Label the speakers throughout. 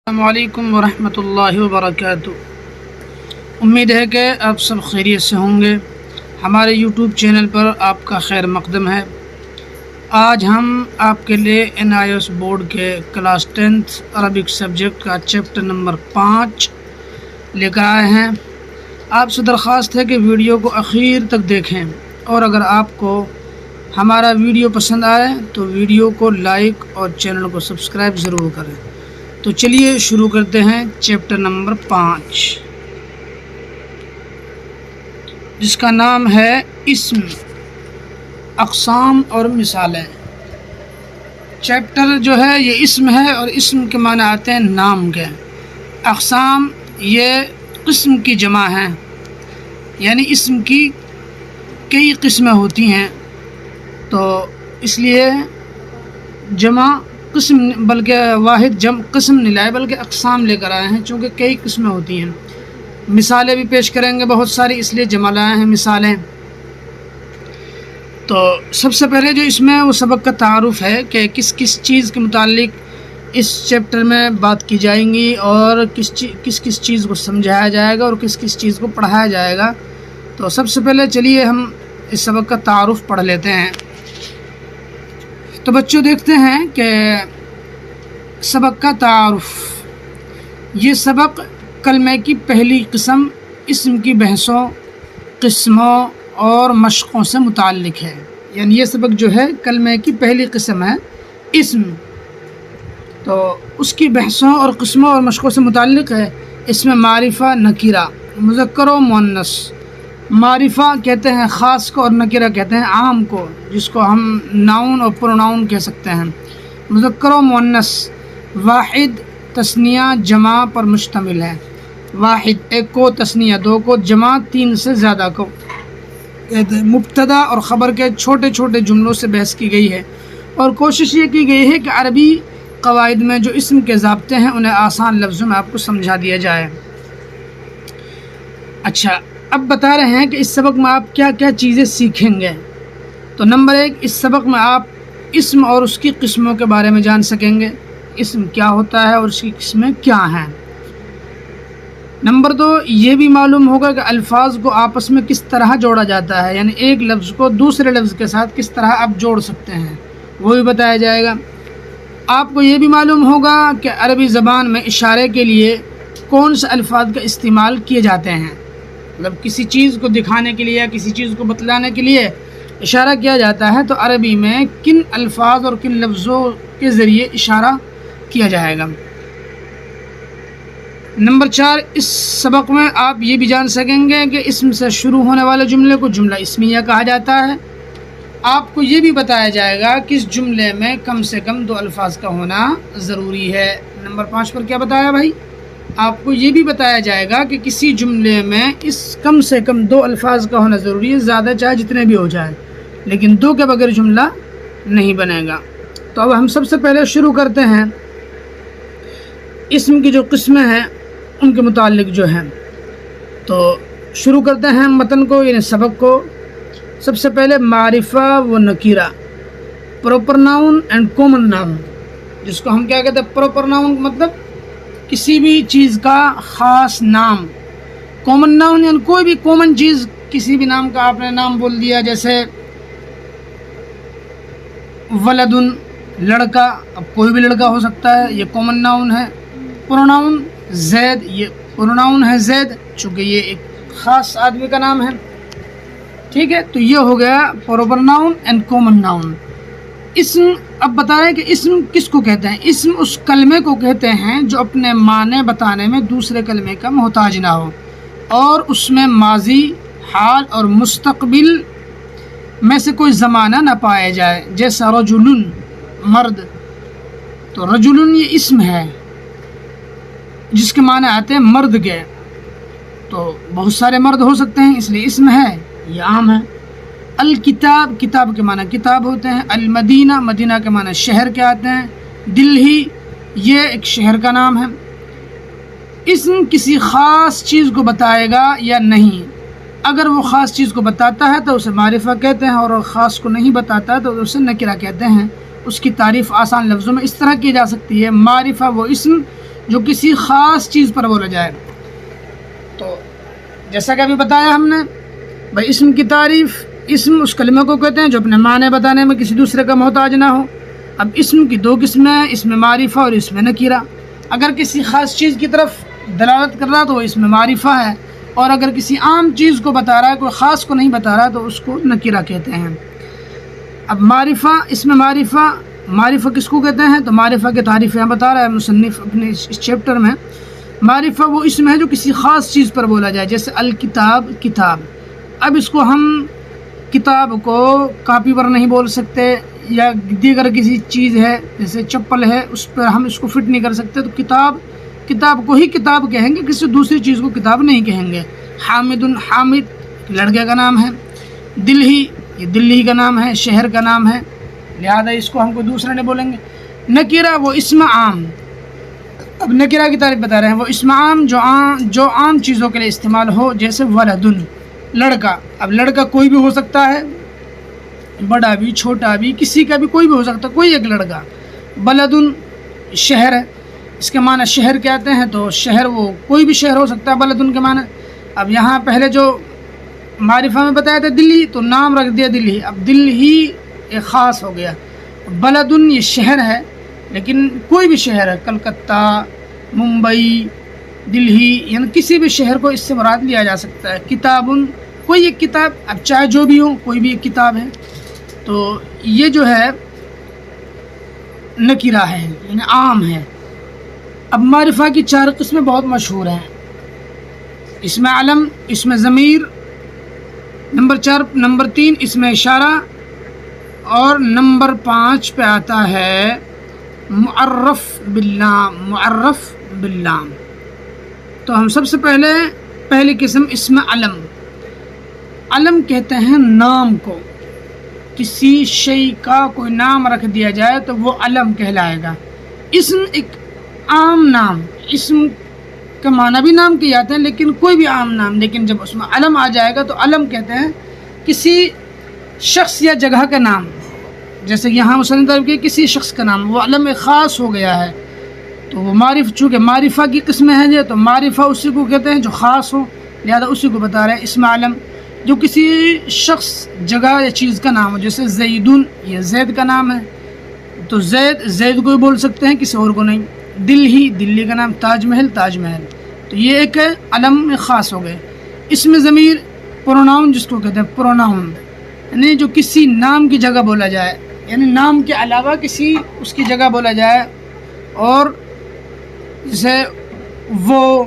Speaker 1: السلام علیکم ورحمۃ اللہ وبرکاتہ۔ امید ہے کہ آپ سب خیریت سے ہوں گے۔ ہمارے یوٹیوب چینل پر آپ کا خیر مقدم ہے۔ آج ہم آپ کے لیے NIOS بورڈ کے کلاس 10th عربک سبجیکٹ کا چیپٹر نمبر 5 لے کر آئے ہیں۔ آپ سے درخواست ہے کہ ویڈیو کو آخر تک دیکھیں، اور اگر آپ کو ہمارا ویڈیو پسند آئے تو ویڈیو کو لائک اور چینل کو سبسکرائب ضرور کریں۔ تو چلیے شروع کرتے ہیں چیپٹر نمبر 5، جس کا نام ہے اسم، اقسام اور مثالیں۔ چیپٹر جو ہے یہ اسم ہے، اور اسم کے معنی آتے ہیں نام کے۔ اقسام یہ قسم کی جمع ہیں، یعنی اسم کی کئی قسمیں ہوتی ہیں، تو اس لیے جمع قسم بلکہ واحد قسم نہیں لائے بلکہ اقسام لے کر آئے ہیں، چونکہ کئی قسمیں ہوتی ہیں۔ مثالیں بھی پیش کریں گے بہت ساری، اس لیے جمع لائے ہیں مثالیں۔ تو سب سے پہلے جو اس میں وہ سبق کا تعارف ہے کہ کس کس چیز کے متعلق اس چیپٹر میں بات کی جائیں گی، اور کس چیز کو سمجھایا جائے گا، اور کس کس چیز کو پڑھایا جائے گا۔ تو سب سے پہلے چلیے ہم اس سبق کا تعارف پڑھ لیتے ہیں۔ تو بچوں دیکھتے ہیں کہ سبق کا تعارف، یہ سبق کلمے کی پہلی قسم اسم کی بحثوں، قسموں اور مشقوں سے متعلق ہے۔ یعنی یہ سبق جو ہے کلمے کی پہلی قسم ہے اسم، تو اس کی بحثوں اور قسموں اور مشقوں سے متعلق ہے۔ اس میں معرفہ، نکرہ، مذکر و مؤنث۔ معرفہ کہتے ہیں خاص کو، اور نکرہ کہتے ہیں عام کو، جس کو ہم ناؤن اور پروناؤن کہہ سکتے ہیں۔ مذکر و مؤنث، واحد، تثنیہ، جمع پر مشتمل ہے۔ واحد ایک کو، تثنیہ دو کو، جمع تین سے زیادہ کو کہتے ہیں۔ مبتدا اور خبر کے چھوٹے چھوٹے جملوں سے بحث کی گئی ہے، اور کوشش یہ کی گئی ہے کہ عربی قواعد میں جو اسم کے ضابطے ہیں انہیں آسان لفظوں میں آپ کو سمجھا دیا جائے۔ اچھا، اب بتا رہے ہیں کہ اس سبق میں آپ کیا کیا چیزیں سیکھیں گے۔ تو نمبر 1، اس سبق میں آپ اسم اور اس کی قسموں کے بارے میں جان سکیں گے۔ اسم کیا ہوتا ہے اور اس کی قسمیں کیا ہیں۔ نمبر 2، یہ بھی معلوم ہوگا کہ الفاظ کو آپس میں کس طرح جوڑا جاتا ہے، یعنی ایک لفظ کو دوسرے لفظ کے ساتھ کس طرح آپ جوڑ سکتے ہیں، وہ بھی بتایا جائے گا۔ آپ کو یہ بھی معلوم ہوگا کہ عربی زبان میں اشارے کے لیے کون سے الفاظ کا استعمال کیے جاتے ہیں، مطلب کسی چیز کو دکھانے کے لیے یا کسی چیز کو بتلانے کے لیے اشارہ کیا جاتا ہے، تو عربی میں کن الفاظ اور کن لفظوں کے ذریعے اشارہ کیا جائے گا۔ نمبر 4، اس سبق میں آپ یہ بھی جان سکیں گے کہ اسم سے شروع ہونے والے جملے کو جملہ اسمیہ کہا جاتا ہے۔ آپ کو یہ بھی بتایا جائے گا کہ اس جملے میں کم سے کم 2 الفاظ کا ہونا ضروری ہے۔ نمبر 5 پر کیا بتایا بھائی؟ آپ کو یہ بھی بتایا جائے گا کہ کسی جملے میں اس کم سے کم 2 الفاظ کا ہونا ضروری ہے، زیادہ چاہے جتنے بھی ہو جائے، لیکن 2 کے بغیر جملہ نہیں بنے گا۔ تو اب ہم سب سے پہلے شروع کرتے ہیں اسم کی جو قسمیں ہیں ان کے متعلق جو ہیں۔ تو شروع کرتے ہیں متن کو، یعنی سبق کو۔ سب سے پہلے معرفہ و نکرہ، proper noun and common noun, جس کو ہم کیا کہتے ہیں؟ پراپر ناؤن مطلب کسی بھی چیز کا خاص نام۔ کامن ناؤن یعنی کوئی بھی کامن چیز، کسی بھی نام کا آپ نے نام بول دیا، جیسے ولدن، لڑکا، اب کوئی بھی لڑکا ہو سکتا ہے، یہ کامن ناؤن ہے۔ پروناؤن زید، یہ پروناؤن ہے زید، چونکہ یہ ایک خاص آدمی کا نام ہے، ٹھیک ہے۔ تو یہ ہو گیا proper noun and common noun. اسم، اب بتا رہے ہیں کہ اسم کس کو کہتے ہیں۔ اسم اس کلمے کو کہتے ہیں جو اپنے معنی بتانے میں دوسرے کلمے کا محتاج نہ ہو، اور اس میں ماضی، حال اور مستقبل میں سے کوئی زمانہ نہ پایا جائے، جیسا رجل، مرد۔ تو رجل یہ اسم ہے جس کے معنی آتے ہیں مرد کے، تو بہت سارے مرد ہو سکتے ہیں، اس لیے اسم ہے، یہ عام ہے۔ الکتاب، کتاب کے معنی کتاب ہوتے ہیں۔ المدینہ، مدینہ کے معنی شہر کے آتے ہیں۔ دلہی، یہ ایک شہر کا نام ہے۔ اسم کسی خاص چیز کو بتائے گا یا نہیں، اگر وہ خاص چیز کو بتاتا ہے تو اسے معرفہ کہتے ہیں، اور خاص کو نہیں بتاتا ہے تو اسے نکرہ کہتے ہیں۔ اس کی تعریف آسان لفظوں میں اس طرح کی جا سکتی ہے: معرفہ وہ اسم جو کسی خاص چیز پر بولا جائے. تو جیسا کہ ابھی بتایا ہم نے بھائی اسم کی تعریف، اسم اس کلمہ کو کہتے ہیں جو اپنے معنی بتانے میں کسی دوسرے کا محتاج نہ ہو. اب اسم کی دو قسمیں ہیں، اسم معرفہ اور اسم نکیرہ. اگر کسی خاص چیز کی طرف دلالت کر رہا تو وہ اسم معرفہ ہے، اور اگر کسی عام چیز کو بتا رہا ہے، کوئی خاص کو نہیں بتا رہا تو اس کو نکیرہ کہتے ہیں. اب معرفہ، اسم معرفہ کس کو کہتے ہیں؟ تو معرفہ کی تعریف یہاں بتا رہا ہے مصنف اپنے اس چیپٹر میں. معرفہ وہ اسم ہے جو کسی خاص چیز پر بولا جائے، جیسے الکتاب، کتاب. اب اس کو ہم کتاب کو کاپی پر نہیں بول سکتے، یا دیگر کسی چیز ہے جیسے چپل ہے اس پر ہم اس کو فٹ نہیں کر سکتے. تو کتاب کو ہی کتاب کہیں گے، کسی دوسری چیز کو کتاب نہیں کہیں گے. حامد لڑکے کا نام ہے. دلہی یہ دلی کا نام ہے، شہر کا نام ہے، لہذا اس کو ہم کوئی دوسرا نہیں بولیں گے. نکیرہ وہ اسم عام. اب نکیرہ کی تعریف بتا رہے ہیں، وہ اسم عام جو عام چیزوں کے لیے استعمال ہو، جیسے ولدن لڑکا. اب لڑکا کوئی بھی ہو سکتا ہے، بڑا بھی چھوٹا بھی، کسی کا بھی کوئی بھی ہو سکتا ہے، کوئی ایک لڑکا. بلدن شہر ہے، اس کے معنی شہر کے آتے ہیں، تو شہر وہ کوئی بھی شہر ہو سکتا ہے بلدن کے معنی. اب یہاں پہلے جو معرفہ میں بتایا تھا دلی، تو نام رکھ دیا دلی. اب دلی ایک خاص ہو گیا. بلدن یہ شہر ہے، لیکن کوئی بھی شہر ہے، کلکتہ، ممبئی، دلی، یعنی کسی بھی شہر کو اس سے مراد لیا جا سکتا ہے. کتابن کوئی ایک کتاب، اب چاہے جو بھی ہو کوئی بھی ایک کتاب ہے. تو یہ جو ہے نکیرہ ہے، یعنی عام ہے. اب معرفہ کی 4 قسمیں بہت مشہور ہیں: اسم علم، اسم ضمیر، نمبر 3 اسم اشارہ، اور نمبر 5 پہ آتا ہے معرف باللام. تو ہم سب سے پہلی قسم اسم علم. علم کہتے ہیں نام کو، کسی شے کا کوئی نام رکھ دیا جائے تو وہ علم کہلائے گا. اسم ایک عام نام، اسم کا معنی بھی نام کے آتے ہیں، لیکن کوئی بھی عام نام، لیکن جب اس میں علم آ جائے گا تو علم کہتے ہیں کسی شخص یا جگہ کا نام. جیسے یہاں مصنف کی کسی شخص کا نام، وہ علم خاص ہو گیا ہے. تو وہ چونکہ معرفہ کی قسمیں ہیں جو، تو معرفہ اسی کو کہتے ہیں جو خاص ہو، لہذا اسی کو بتا رہے ہیں اسم علم. جو کسی شخص، جگہ یا چیز کا نام ہو، جیسے زیدن یہ زید کا نام ہے، تو زید کو بھی بول سکتے ہیں، کسی اور کو نہیں. دلی کا نام، تاج محل. تو یہ ایک علم خاص ہو گئے. اسم ضمیر پروناؤن جس کو کہتے ہیں، پروناؤن یعنی جو کسی نام کی جگہ بولا جائے، یعنی نام کے علاوہ کسی اس کی جگہ بولا جائے. اور جیسے وہ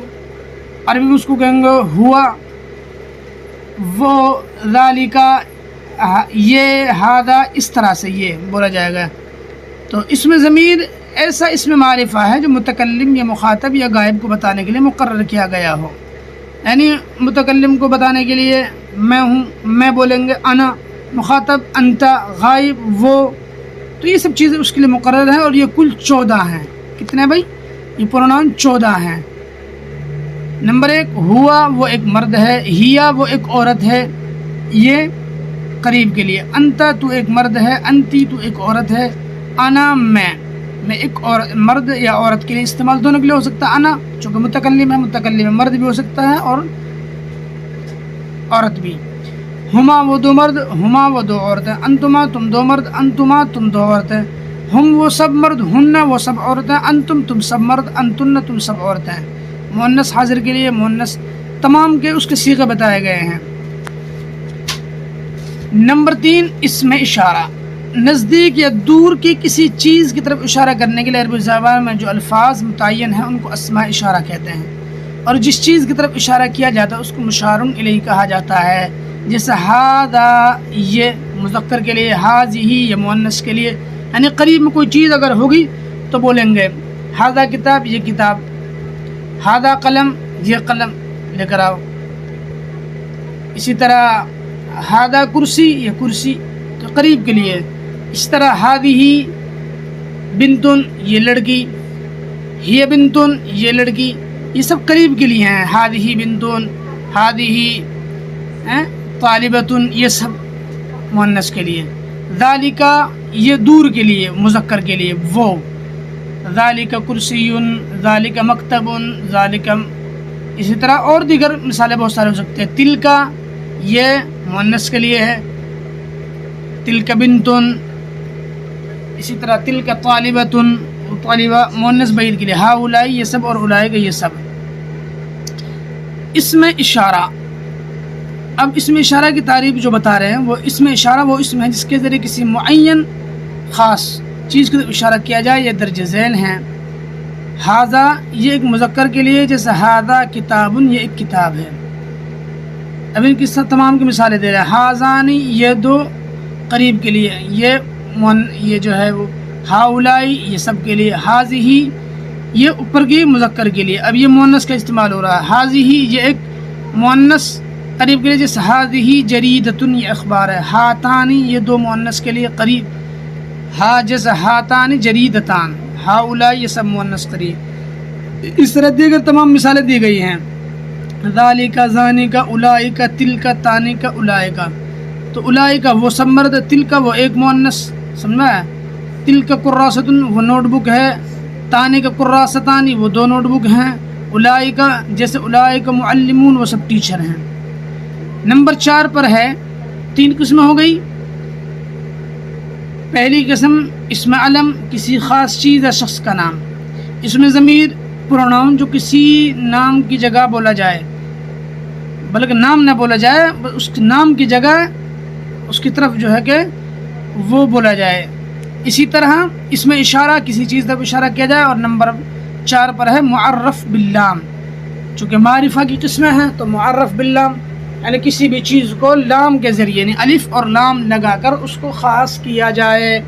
Speaker 1: عربی میں اس کو کہیں گے ہوا، وہ ذالکا، یہ ہذا، اس طرح سے یہ بولا جائے گا. تو اسم ضمیر ایسا اسم معرفہ ہے جو متکلم یا مخاطب یا غائب کو بتانے کے لیے مقرر کیا گیا ہو. یعنی متکلم کو بتانے کے لیے میں ہوں، میں بولیں گے انا، مخاطب انت، غائب وہ. تو یہ سب چیزیں اس کے لیے مقرر ہیں، اور یہ کل 14 ہیں. کتنے بھائی؟ یہ پروناؤن 14 ہیں. نمبر 1 ہوا، وہ ایک مرد ہے. ہیا وہ ایک عورت ہے، یہ قریب کے لیے. انت تو ایک مرد ہے. انتی تو ایک عورت ہے. انا میں ایک مرد یا عورت کے لیے استعمال دونوں کے لیے ہو سکتا ہے. انا چونکہ متکلم ہے مرد بھی ہو سکتا ہے اور عورت بھی. ہما وہ 2 مرد، ہما وہ 2 عورتیں. انتما تم 2 مرد، انتما تم 2 عورتیں. ہم وہ سب مرد، ہن وہ سب عورتیں. انتم تم سب مرد، انتن تم سب عورتیں. مؤنث حاضر کے لیے مؤنث تمام کے اس کے صیغے بتائے گئے ہیں. نمبر 3 اسم اشارہ. نزدیک یا دور کی کسی چیز کی طرف اشارہ کرنے کے لیے عربی زبان میں جو الفاظ متعین ہیں ان کو اسماء اشارہ کہتے ہیں. اور جس چیز کی طرف اشارہ کیا جاتا ہے اس کو مشار الیہ کہا جاتا ہے. جیسے ہذا یہ مذکر کے لیے، ہذہ یہ مؤنث کے لیے. یعنی قریب میں کوئی چیز اگر ہوگی تو بولیں گے ہذا کتاب، یہ کتاب. ہذا قلم، یہ قلم لے کر آؤ. اسی طرح ہذا کرسی، یہ کرسی تو قریب کے لیے. اس طرح ہذہ بنتن، یہ لڑکی. ہی بنتن، یہ لڑکی. یہ سب قریب کے لیے ہیں. ہذہ بنتن، ہذہ طالبتن، یہ سب مؤنث کے لیے. ذالکا یہ دور کے لیے، مذکر کے لیے وہ. ذالک کرسی، ذالک مکتب، ذالک، اسی طرح اور دیگر مثالیں بہت سارے ہو سکتے ہیں۔ تلک یہ مؤنث کے لیے ہے، تلک بنتن، اسی طرح تلک طالبۃ، طالبہ مؤنث بعید کے لیے، ہؤلاء یہ سب، اور اولئک یہ سب۔ اسم اشارہ، اب اسم اشارہ کی تعریف جو بتا رہے ہیں، وہ اسم اشارہ وہ اسم ہے جس کے ذریعے کسی معین خاص چیز کو اشارہ کیا جائے، یہ درج ذیل ہیں۔ ھذا یہ ایک مذکر کے لیے، جیسے ھذا کتاب، یہ ایک کتاب ہے۔ اب ان کی تمام کی مثالیں دے رہے ہیں۔ ھذانی یہ دو قریب کے لیے، یہ جو ہے وہ ہؤلاء یہ سب کے لیے، ھذہ یہ اوپر کی مذکر کے لیے۔ اب یہ مؤنث کا استعمال ہو رہا ہے، ھذہ یہ ایک مؤنث قریب کے لیے، جیسے ھذہ جریدۃ یہ اخبار ہے۔ ھاتانی یہ دو مؤنث کے لیے قریب، جیسے ھاتان جریدتان، ہؤلاء یہ سب مؤنث قریب۔ اس طرح دیگر تمام مثالیں دی گئی ہیں۔ ذالک، ذانک، اولئک، تلک، تانک، اولئک۔ تو اولئک وہ سب مرد، تلک وہ ایک مؤنث، سمجھا ہے؟ تلک کراست وہ نوٹ بک ہے، تانک کراستان وہ دو نوٹ بک ہیں، اولئک جیسے اولئک معلمون وہ سب ٹیچر ہیں۔ نمبر 4 پر ہے، 3 قسمیں ہو گئی۔ پہلی قسم اسم علم، کسی خاص چیز یا شخص کا نام۔ اسم ضمیر پروناؤن جو کسی نام کی جگہ بولا جائے، بلکہ نام نہ بولا جائے، اس نام کی جگہ اس کی طرف جو ہے کہ وہ بولا جائے۔ اسی طرح اسم اشارہ کسی چیز تک اشارہ کیا جائے۔ اور نمبر 4 پر ہے معرف باللام، چونکہ معرفہ کی قسمیں ہیں تو معرف باللام یعنی کسی بھی چیز کو لام کے ذریعے، یعنی الف اور لام لگا کر اس کو خاص کیا جائے۔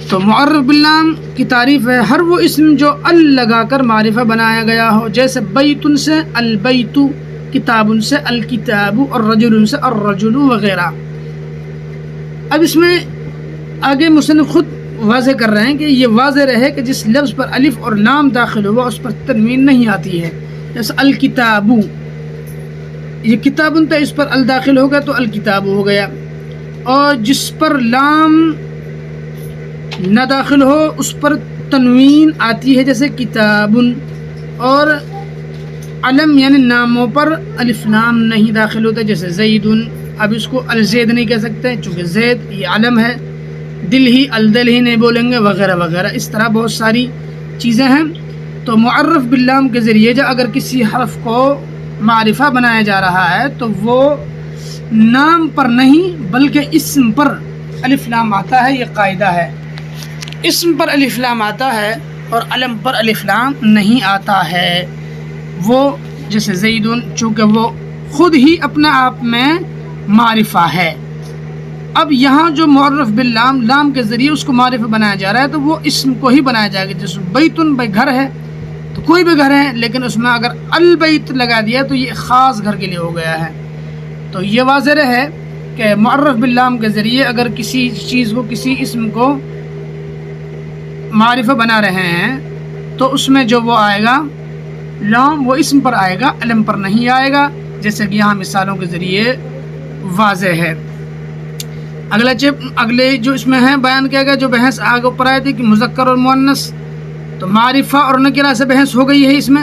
Speaker 1: تو معرف باللام کی تعریف ہے ہر وہ اسم جو ال لگا کر معرفہ بنایا گیا ہو، جیسے بیت سے البیت، کتاب سے الکتاب، اور رجل سے الرجل وغیرہ۔ اب اس میں آگے مصنف خود واضح کر رہے ہیں کہ یہ واضح رہے کہ جس لفظ پر الف اور لام داخل ہوا اس پر تنوین نہیں آتی ہے، جیسے الکتاب، یہ کتاب تھا، اس پر ال داخل ہو گیا تو الکتاب ہو گیا۔ اور جس پر لام نہ داخل ہو اس پر تنوین آتی ہے، جیسے کتاب۔ اور علم یعنی ناموں پر الف لام نہیں داخل ہوتا، جیسے زید۔ اب اس کو الزید نہیں کہہ سکتے چونکہ زید یہ علم ہے، دل ہی الدل ہی نہیں بولیں گے، وغیرہ وغیرہ۔ اس طرح بہت ساری چیزیں ہیں۔ تو معرف باللام کے ذریعے جو اگر کسی حرف کو معرفہ بنایا جا رہا ہے تو وہ نام پر نہیں بلکہ اسم پر الف لام آتا ہے، یہ قاعدہ ہے۔ اسم پر الف لام آتا ہے اور علم پر الف لام نہیں آتا ہے۔ وہ جیسے زیدن، چونکہ وہ خود ہی اپنے آپ میں معرفہ ہے۔ اب یہاں جو معرف باللام، لام کے ذریعے اس کو معرفہ بنایا جا رہا ہے تو وہ اسم کو ہی بنایا جائے گا۔ جیسے بیتن، بھائی گھر ہے تو کوئی بھی گھر ہے، لیکن اس میں اگر البیت لگا دیا تو یہ خاص گھر کے لیے ہو گیا ہے۔ تو یہ واضح ہے کہ معرف باللام کے ذریعے اگر کسی چیز کو، کسی اسم کو معرفہ بنا رہے ہیں تو اس میں جو وہ آئے گا لام، وہ اسم پر آئے گا، علم پر نہیں آئے گا، جیسے کہ یہاں مثالوں کے ذریعے واضح ہے۔ اگلے جو اس میں ہے بیان کیا گیا، جو بحث آگے اوپر آئی تھی کہ مذکر اور مؤنث، تو معرفہ اور نکرہ سے بحث ہو گئی ہے اس میں،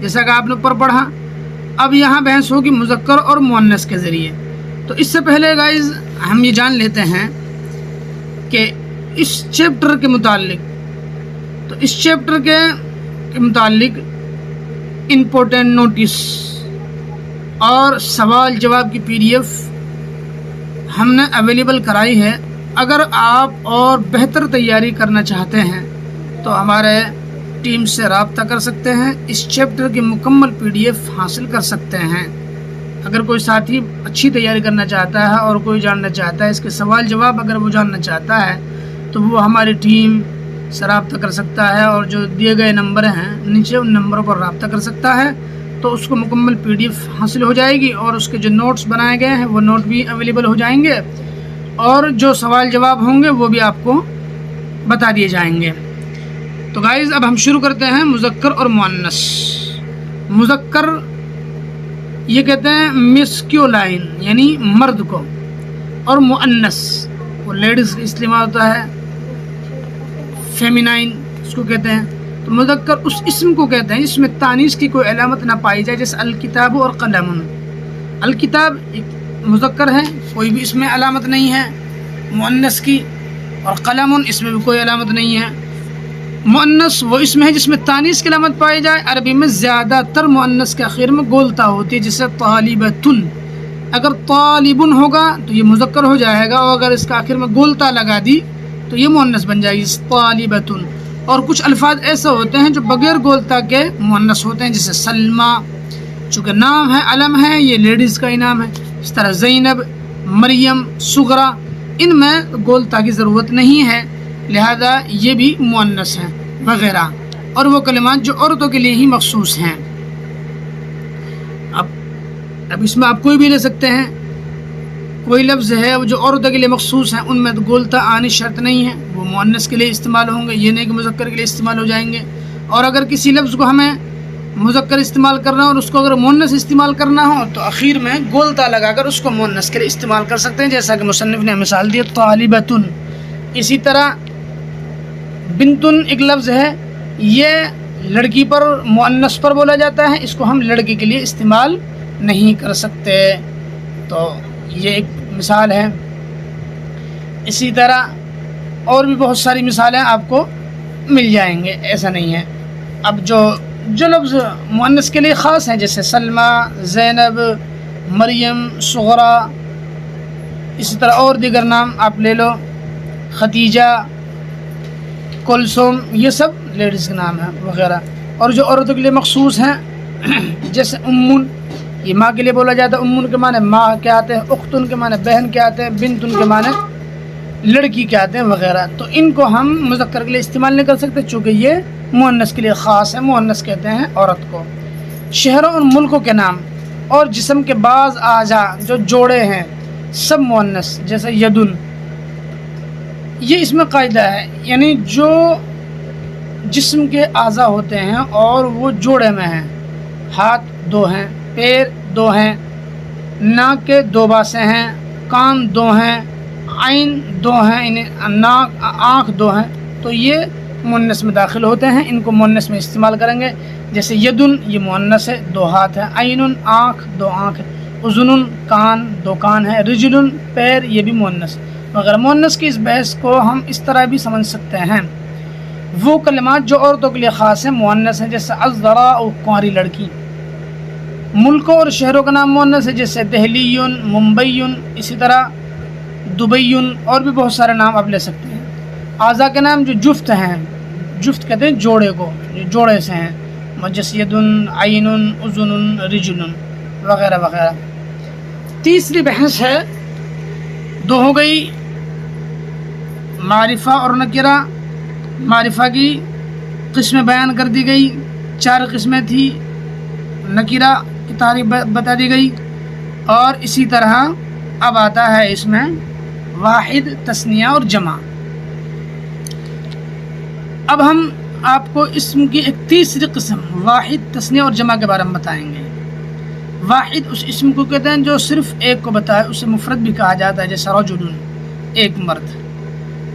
Speaker 1: جیسا کہ آپ نے اوپر پڑھا۔ اب یہاں بحث ہوگی مذکر اور مؤنث کے ذریعے۔ تو اس سے پہلے گائز ہم یہ جان لیتے ہیں کہ اس چیپٹر کے متعلق، تو اس چیپٹر کے متعلق امپورٹنٹ نوٹس اور سوال جواب کی PDF ہم نے اویلیبل کرائی ہے۔ اگر آپ اور بہتر تیاری کرنا چاہتے ہیں تو ہمارے ٹیم سے رابطہ کر سکتے ہیں، اس چیپٹر کی مکمل PDF حاصل کر سکتے ہیں۔ اگر کوئی ساتھی اچھی تیاری کرنا چاہتا ہے اور کوئی جاننا چاہتا ہے اس کے سوال جواب، اگر وہ جاننا چاہتا ہے تو وہ ہماری ٹیم سے رابطہ کر سکتا ہے، اور جو دیے گئے نمبر ہیں نیچے ان نمبروں پر رابطہ کر سکتا ہے، تو اس کو مکمل PDF حاصل ہو جائے گی، اور اس کے جو نوٹس بنائے گئے ہیں وہ نوٹ بھی اویلیبل ہو جائیں گے، اور جو سوال جواب ہوں گے وہ بھی آپ کو بتا دیے جائیں گے۔ تو گائز اب ہم شروع کرتے ہیں مذکر اور مؤنث۔ مذکر یہ کہتے ہیں میسکیولائن یعنی مرد کو، اور مؤنث وہ لیڈیز کا استعمال ہوتا ہے، فیمینائن اس کو کہتے ہیں. تو مذکر اس اسم کو کہتے ہیں جس میں تانیث کی کوئی علامت نہ پائی جائے، جیسے الکتاب اور قلم. الکتاب ایک مذکر ہے، کوئی بھی اس میں علامت نہیں ہے مؤنث کی، اور قلم اس میں بھی کوئی علامت نہیں ہے. مؤنث وہ اسم ہے جس میں تانیث کی علامت پائی جائے. عربی میں زیادہ تر مؤنث کے آخر میں گولتا ہوتی ہے، جیسے طالبۃ. اگر طالب ہوگا تو یہ مذکر ہو جائے گا، اور اگر اس کا آخر میں گولتا لگا دی تو یہ مؤنث بن جائے گی طالبۃ. اور کچھ الفاظ ایسے ہوتے ہیں جو بغیر گولتا کے مؤنث ہوتے ہیں، جیسے سلمہ، چونکہ نام ہے، علم ہے، یہ لیڈیز کا ہی نام ہے. اس طرح زینب، مریم، صغرا، ان میں گولتا کی ضرورت نہیں ہے، لہذا یہ بھی مؤنث ہیں وغیرہ. اور وہ کلمات جو عورتوں کے لیے ہی مخصوص ہیں. اب اس میں آپ کوئی بھی لے سکتے ہیں، کوئی لفظ ہے جو عورتوں کے لیے مخصوص ہیں، ان میں گولتا آنی شرط نہیں ہے، وہ مؤنث کے لیے استعمال ہوں گے، یہ نہیں کہ مذکر کے لیے استعمال ہو جائیں گے. اور اگر کسی لفظ کو ہمیں مذکر استعمال کرنا ہو اور اس کو اگر مؤنث استعمال کرنا ہو تو اخیر میں گولتا لگا کر اس کو مؤنث کے لیے استعمال کر سکتے ہیں، جیسا کہ مصنف نے مثال دی طالبۃ. اسی طرح بنتن ایک لفظ ہے، یہ لڑکی پر مؤنث پر بولا جاتا ہے، اس کو ہم لڑکی کے لیے استعمال نہیں کر سکتے. تو یہ ایک مثال ہے. اسی طرح اور بھی بہت ساری مثالیں آپ کو مل جائیں گے، ایسا نہیں ہے. اب جو لفظ مؤنث کے لیے خاص ہیں، جیسے سلمہ، زینب، مریم، صغرا، اسی طرح اور دیگر نام آپ لے لو، ختیجہ، کلثوم، یہ سب لیڈیز کے نام ہیں وغیرہ. اور جو عورتوں کے لیے مخصوص ہیں، جیسے امن، یہ ماں کے لیے بولا جاتا ہے. امن کے معنی ماں کے آتے ہیں، اختن کے معنی بہن کے آتے ہیں، بنتن کے معنی لڑکی کے آتے ہیں وغیرہ. تو ان کو ہم مذکر کے لیے استعمال نہیں کر سکتے، چونکہ یہ مؤنث کے لیے خاص ہے. مؤنث کہتے ہیں عورت کو. شہروں اور ملکوں کے نام اور جسم کے بعض اعضاء جو جوڑے ہیں سب مؤنث، جیسے یدن. یہ اس میں قاعدہ ہے، یعنی جو جسم کے اعضاء ہوتے ہیں اور وہ جوڑے میں ہیں، ہاتھ دو ہیں، پیر دو ہیں، ناک کے دو باسیں ہیں، کان دو ہیں، عین دو ہیں، آنکھ دو ہیں، تو یہ مؤنث میں داخل ہوتے ہیں. ان کو مؤنث میں استعمال کریں گے. جیسے یدن، یہ مؤنث ہے، دو ہاتھ ہیں. عین، آنکھ، دو آنکھ ہے. اذن، کان، دو کان ہے. رجل، پیر، یہ بھی مؤنث وغیرہ. مؤنث کی اس بحث کو ہم اس طرح بھی سمجھ سکتے ہیں، وہ کلمات جو عورتوں کے لیے خاص ہیں مؤنث ہیں، جیسے الزراء، کنواری لڑکی. ملکوں اور شہروں کا نام مؤنث ہے، جیسے دہلی، ممبئی، اسی طرح دبئی، اور بھی بہت سارے نام آپ لے سکتے ہیں. اعضاء کے نام جو جفت ہیں، جفت کہتے ہیں جوڑے کو، جو جوڑے سے ہیں، جیسے یدن، عین، اذن، رجل وغیرہ وغیرہ. تیسری بحث ہے، دو ہو گئی معرفہ اور نکرہ. معرفہ کی قسمیں بیان کر دی گئی، 4 قسمیں تھی. نکرہ کی تعریف بتا دی گئی. اور اسی طرح اب آتا ہے اس میں واحد، تثنیہ اور جمع. اب ہم آپ کو اسم کی ایک تیسری قسم واحد، تثنیہ اور جمع کے بارے میں بتائیں گے. واحد اس اسم کو کہتے ہیں جو صرف ایک کو بتائے، اسے مفرد بھی کہا جاتا ہے، جیسے رجل، ایک مرد.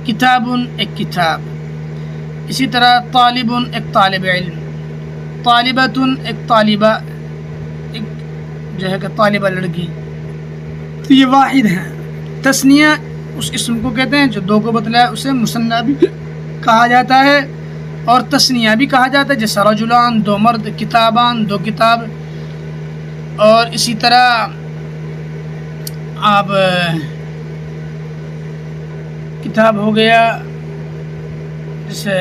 Speaker 1: کتاب، ایک کتاب. اسی طرح طالب، ایک طالب علم. طالبۃ، ایک طالبہ، ایک جو ہے کہ طالبہ لڑکی. تو یہ واحد ہیں. تثنیہ اس اسم کو کہتے ہیں جو دو کو بتلایا، اسے مثنیٰ بھی کہا جاتا ہے اور تثنیہ بھی کہا جاتا ہے، جیسے رجلان، دو مرد، کتابان، دو کتاب. اور اسی طرح آپ کتاب ہو گیا، جیسے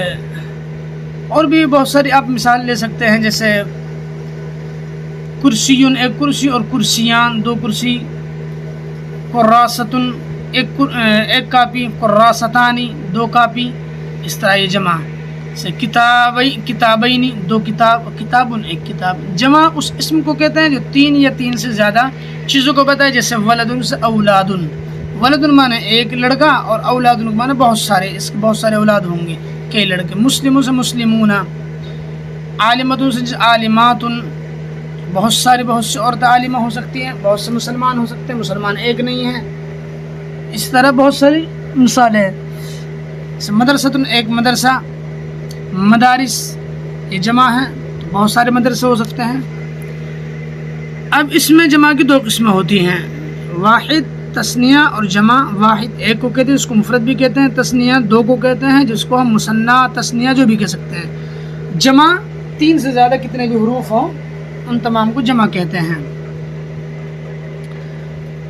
Speaker 1: اور بھی بہت ساری آپ مثال لے سکتے ہیں، جیسے کرسی، ایک کرسی، اور کرسیان، دو کرسی. قراستن، ایک کاپی. قراستانی، دو کاپی. اس طرح یہ جمع. جیسے کتابین، دو کتاب. کتابن، ایک کتاب. جمع اس اسم کو کہتے ہیں جو 3 یا 3 سے زیادہ چیزوں کو بتائے، جیسے ولدن سے اولادن. ولدن مانے ایک لڑکا، اور اولادن مانے بہت سارے، اس کے بہت سارے اولاد ہوں گے، کئی لڑکے. مسلموں سے مسلمون. عالمتن سے عالمات، بہت سی عورتیں عالمہ ہو سکتی ہیں، بہت سے مسلمان ہو سکتے ہیں، مسلمان ایک نہیں ہیں. اس طرح بہت ساری مثالیں. مدرسۃ، ایک مدرسہ. مدارس یہ جمع ہے، تو بہت سارے مدرسے ہو سکتے ہیں۔ اب اس میں جمع کی دو قسمیں ہوتی ہیں، واحد تثنیہ اور جمع۔ واحد ایک کو کہتے ہیں، اس کو مفرد بھی کہتے ہیں، تثنیہ دو کو کہتے ہیں جس کو ہم مثنیٰ تثنیہ جو بھی کہہ سکتے ہیں۔ جمع تین سے زیادہ کتنے بھی حروف ہوں ان تمام کو جمع کہتے ہیں۔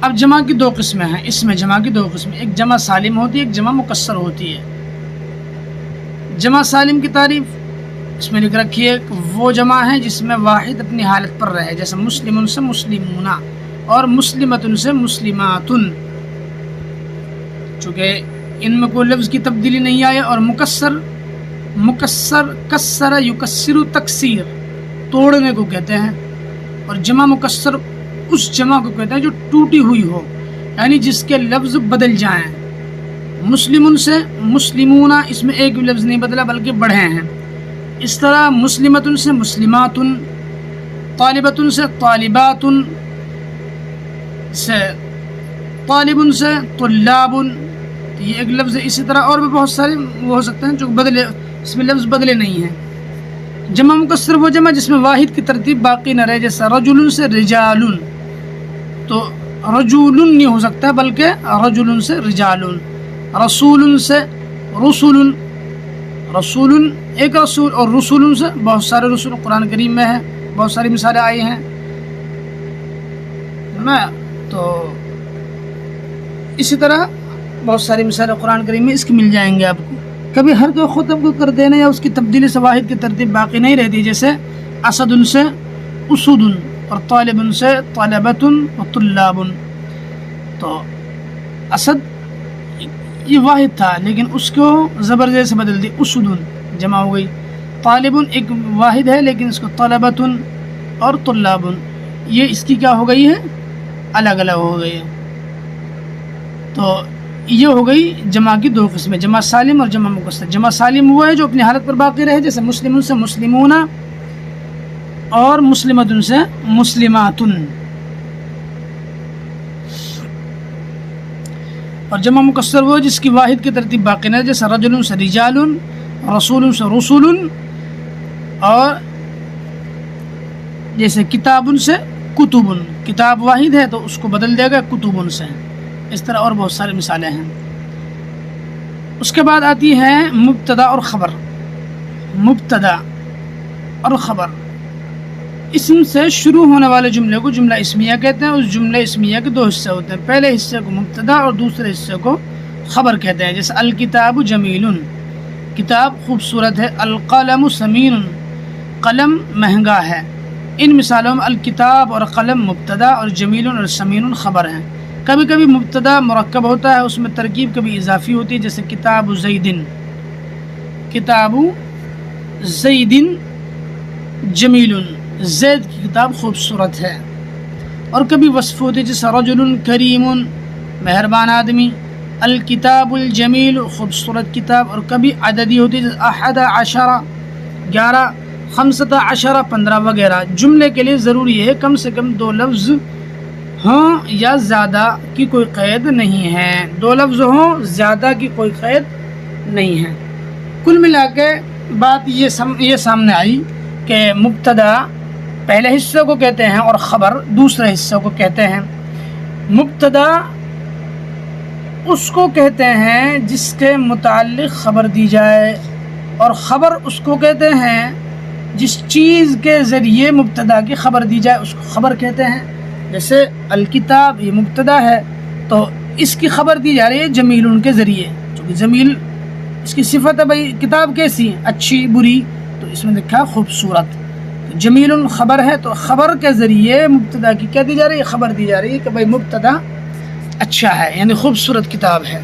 Speaker 1: اب جمع کی دو قسمیں ہیں، اس میں جمع کی دو قسمیں، ایک جمع سالم ہوتی ہے، ایک جمع مکسر ہوتی ہے۔ جمع سالم کی تعریف اس میں لکھ رکھی ہے کہ وہ جمع ہے جس میں واحد اپنی حالت پر رہے، جیسے مسلم سے مسلمون اور مسلمۃ سے مسلمات، چونکہ ان میں کوئی لفظ کی تبدیلی نہیں آئے۔ اور مکسر کسر یکسر تکسیر توڑنے کو کہتے ہیں، اور جمع مکسر اس جمع کو کہتے ہیں جو ٹوٹی ہوئی ہو، یعنی جس کے لفظ بدل جائیں۔ مسلم سے مسلمون، اس میں ایک بھی لفظ نہیں بدلا بلکہ بڑھے ہیں۔ اس طرح مسلمۃ سے مسلمات، طالبۃ سے طالبات، طالب سے طلاب، یہ ایک لفظ ہے۔ اسی طرح اور بھی بہت سارے وہ ہو سکتے ہیں جو بدلے، اس میں لفظ بدلے نہیں ہیں۔ جمع مکسر وہ جمع جس میں واحد کی ترتیب باقی نہ رہے، جیسا رجل سے رجال، تو رجول نہیں ہو سکتا بلکہ رجل سے رجال۔ رسول سے رسول، رسول ایک رسول، اور رسول سے بہت سارے رسول قرآن کریم میں ہیں، بہت ساری مثالیں آئی ہیں تو اسی طرح بہت ساری مثالیں قرآن کریم میں اس کی مل جائیں گے آپ کو۔ کبھی ہر کوئی خطب کو کر دینا یا اس کی تبدیلی سے واحد کی ترتیب باقی نہیں رہتی، جیسے اسد سے اسود اور طالب سے طلبۃ و طلاب، تو اسد یہ واحد تھا لیکن اس کو زبر سے بدل دی، اسود جمع ہو گئی۔ طالب ایک واحد ہے لیکن اس کو طلبۃ اور طلاب، یہ اس کی کیا ہو گئی ہے، الگ الگ ہو گئی ہے۔ تو یہ ہو گئی جمع کی دو قسمیں، جمع سالم اور جمع مکسر۔ جمع سالم وہ ہے جو اپنی حالت پر باقی رہے، جیسے مسلم سے مسلمون اور مسلمۃ سے مسلمات۔ اور جمع مکسر وہ جس کی واحد کی ترتیب باقی نہ، جیسے رجل سے رجال، رسول سے رسول، اور جیسے کتاب سے کتب، کتاب واحد ہے تو اس کو بدل دے گا کتب سے۔ اس طرح اور بہت ساری مثالیں ہیں۔ اس کے بعد آتی ہے مبتدا اور خبر۔ مبتدا اور خبر، اسم سے شروع ہونے والے جملے کو جملہ اسمیہ کہتے ہیں۔ اس جملہ اسمیہ کے دو حصے ہوتے ہیں، پہلے حصے کو مبتدا اور دوسرے حصے کو خبر کہتے ہیں، جیسے الکتاب جمیل، کتاب خوبصورت ہے۔ القلم ثمین، قلم مہنگا ہے۔ ان مثالوں میں الکتاب اور قلم مبتدا اور جمیل اور ثمین خبر ہیں۔ کبھی کبھی مبتدا مرکب ہوتا ہے، اس میں ترکیب کبھی اضافی ہوتی ہے، جیسے کتاب زیدن، کتاب زیدن جمیل، زید کی کتاب خوبصورت ہے۔ اور کبھی وصف ہوتی ہے، جیسے رجل کریم، مہربان آدمی۔ الکتاب الجمیل، خوبصورت کتاب۔ اور کبھی عددی ہوتی ہے، جیسے احد عشر 11، خمسۃ عشر 15 وغیرہ۔ جملے کے لیے ضروری ہے کم سے کم دو لفظ ہوں یا زیادہ کی کوئی قید نہیں ہے، دو لفظ ہوں، زیادہ کی کوئی قید نہیں ہے۔ کل ملا کے بات یہ سامنے آئی کہ مبتدا پہلے حصے کو کہتے ہیں اور خبر دوسرے حصے کو کہتے ہیں۔ مبتدا اس کو کہتے ہیں جس کے متعلق خبر دی جائے، اور خبر اس کو کہتے ہیں جس چیز کے ذریعے مبتدا کی خبر دی جائے اس کو خبر کہتے ہیں۔ جیسے الکتاب یہ مبتدا ہے تو اس کی خبر دی جا رہی ہے جمیل کے ذریعے، چونکہ جمیل اس کی صفت ہے، بھائی کتاب کیسی ہے، اچھی بری، تو اس میں لکھا خوبصورت۔ جمیل خبر ہے تو خبر کے ذریعے مبتدا کی کیا دی جا رہی ہے، خبر دی جا رہی ہے کہ بھائی مبتدا اچھا ہے، یعنی خوبصورت کتاب ہے۔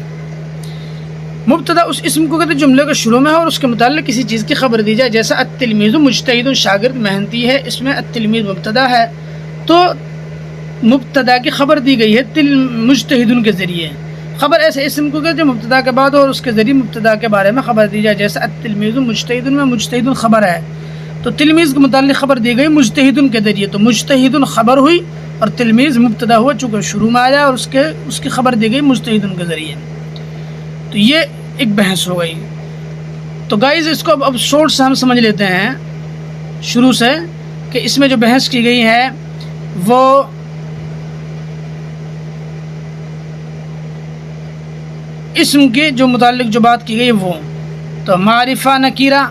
Speaker 1: مبتدا اس اسم کو کہتے ہیں جملے کے شروع میں ہے اور اس کے متعلق کسی چیز کی خبر دی جائے، جیسا التلمیذ مجتہد، شاگرد محنتی ہے، اس میں التلمیذ مبتدا ہے تو مبتدا کی خبر دی گئی ہے مجتہد کے ذریعے۔ خبر ایسے اسم کو کہتے ہیں مبتدا کے بعد اور اس کے ذریعے مبتدا کے بارے میں خبر دی جائے، جیسے التلمیذ مجتہد میں مجتہد خبر ہے تو تلمیذ کے متعلق خبر دی گئی مجتہد کے ذریعے، تو مجتہد خبر ہوئی اور تلمیذ مبتدا ہوا چونکہ شروع میں آیا اور اس کی خبر دی گئی مجتہد کے ذریعے۔ تو یہ ایک بحث ہو گئی۔ تو تو گائز اس کو اب شورٹ سے ہم سمجھ لیتے ہیں شروع سے کہ اس میں جو بحث کی گئی ہے وہ اسم کے جو متعلق جو بات کی گئی وہ تو معرفہ نکیرہ،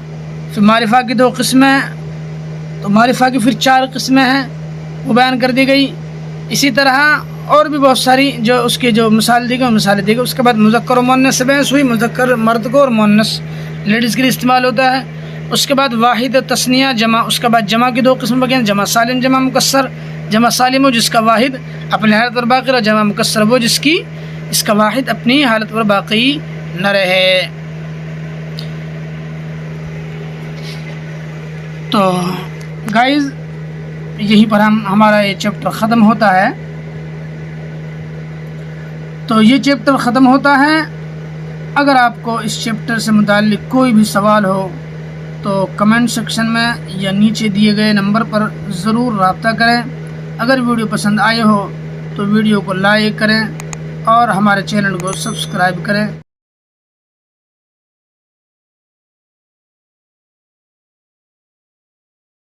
Speaker 1: پھر معرفہ کی 2 قسمیں ہیں، تو معرفہ کی پھر 4 قسمیں ہیں وہ بیان کر دی گئی. اسی طرح اور بھی بہت ساری جو اس کی جو مثال دی گئی مثالیں دی گئی. اس کے بعد مذکر و مؤنث سے بحث ہوئی، مذکر مرد کو اور مؤنث لیڈیز کے لیے استعمال ہوتا ہے. اس کے بعد واحد تثنیہ جمع، اس کے بعد جمع کی 2 قسم بگین، جمع سالم جمع مکسر. جمع سالم ہو جس کا واحد اپنی حالت پر باقی رہے، جمع مکسر وہ جس کی اس کا واحد اپنی حالت پر باقی نہ رہے. تو گائز یہیں پر ہمارا یہ چیپٹر ختم ہوتا ہے. تو یہ چیپٹر ختم ہوتا ہے. اگر آپ کو اس چیپٹر سے متعلق کوئی بھی سوال ہو تو کمنٹ سیکشن میں یا نیچے دیے گئے نمبر پر ضرور رابطہ کریں. اگر ویڈیو پسند آئے ہو تو ویڈیو کو لائک کریں اور ہمارے چینل کو سبسکرائب کریں.